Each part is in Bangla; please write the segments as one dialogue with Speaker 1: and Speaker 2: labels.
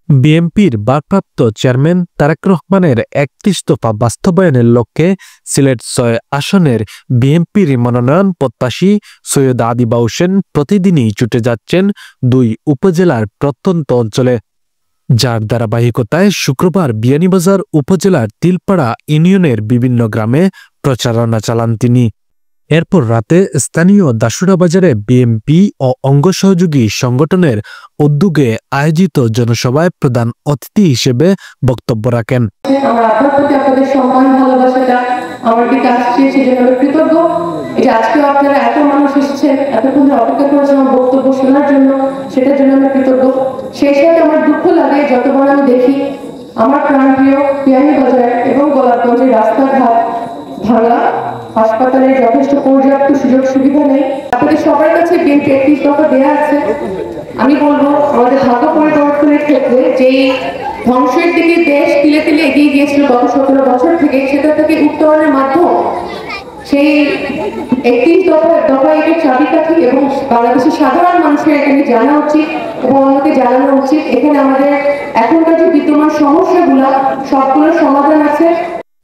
Speaker 1: বিএনপির ভারপ্রাপ্ত চেয়ারম্যান তারেক রহমানের ৩১ দফা বাস্তবায়নের লক্ষ্যে সিলেট ৬ আসনের বিএনপির মনোনয়ন প্রত্যাশী সৈয়দ আদিবা হোসেন প্রতিদিনই ছুটে যাচ্ছেন ২ উপজেলার প্রত্যন্ত অঞ্চলে। যার ধারাবাহিকতায় শুক্রবার বিয়ানীবাজার উপজেলার তিলপাড়া ইউনিয়নের বিভিন্ন গ্রামে প্রচারণা চালান তিনি। এরপর রাতে স্থানীয় দাসুরা বাজারে বিএনপি ও অঙ্গ সহযোগী সংগঠনের উদ্যোগে আয়োজিত জনসভায় প্রধান অতিথি হিসেবে বক্তব্য রাখেন।
Speaker 2: আজকে আপনারা এত মানুষ এসেছেন, এতক্ষণ অপেক্ষা করেছেন আমার বক্তব্য শোনার জন্য, সেটার জন্য আমি কৃতজ্ঞ। সেই সাথে আমার দুঃখ লাগে যতবার আমি দেখি আমার প্রাণপ্রিয় বিয়ানীবাজার এবং গোলাপগঞ্জের রাস্তাঘাট ভাঙা, হাসপাতালে যথেষ্ট পর্যাপ্ত সুযোগ সুবিধা নেই। আপনাদের সবার কাছে বিএনপি ৩১ দফা দেওয়া আছে। আমি বলবো আমাদের ভাগ্য পরিবর্তনের ক্ষেত্রে যেই ধ্বংসের দিকে দেশ তিলে তিলে এগিয়ে গিয়েছিল গত ১৭ বছর থেকে, সেটা থেকে উত্তরণের মাধ্যম সেই ৩১ দফা এর চাবিকাঠি এবং বাংলাদেশের সাধারণ মানুষের এখানে জানা উচিত এবং আমাকে জানানো উচিত এখানে আমাদের এখনকার যে বিদ্যমান সমস্যাগুলো সবগুলোর সমাধান আছে।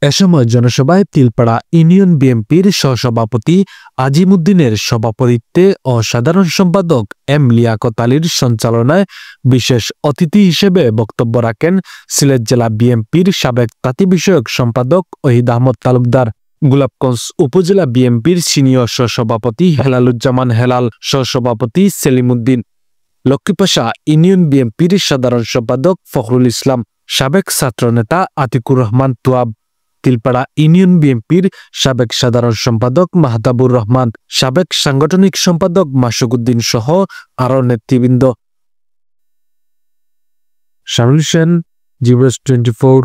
Speaker 1: এ সময় জনসভায় তিলপাড়া ইউনিয়ন বিএনপির সহসভাপতি আজিমউদ্দিনের সভাপতিত্বে ও সাধারণ সম্পাদক এম লিয়াকত আলীর সঞ্চালনায় বিশেষ অতিথি হিসেবে বক্তব্য রাখেন সিলেট জেলা বিএনপির সাবেক তাঁতি বিষয়ক সম্পাদক ওহিদ আহমদ তালুকদার, গোলাপগঞ্জ উপজেলা বিএনপির সিনিয়র সহসভাপতি হেলালুজ্জামান হেলাল, সহসভাপতি সেলিম উদ্দিন, লক্ষ্মীপাশা ইউনিয়ন বিএনপির সাধারণ সম্পাদক ফখরুল ইসলাম, সাবেক ছাত্রনেতা আতিকুর রহমান তুয়াব, তিলপাড়া ইউনিয়ন বিএনপির সাবেক সাধারণ সম্পাদক মাহতাবুর রহমান, সাবেক সাংগঠনিক সম্পাদক মাসুক উদ্দিন সহ আরও নেতৃবৃন্দ। শামীম হোসেন, জিবরাস 24।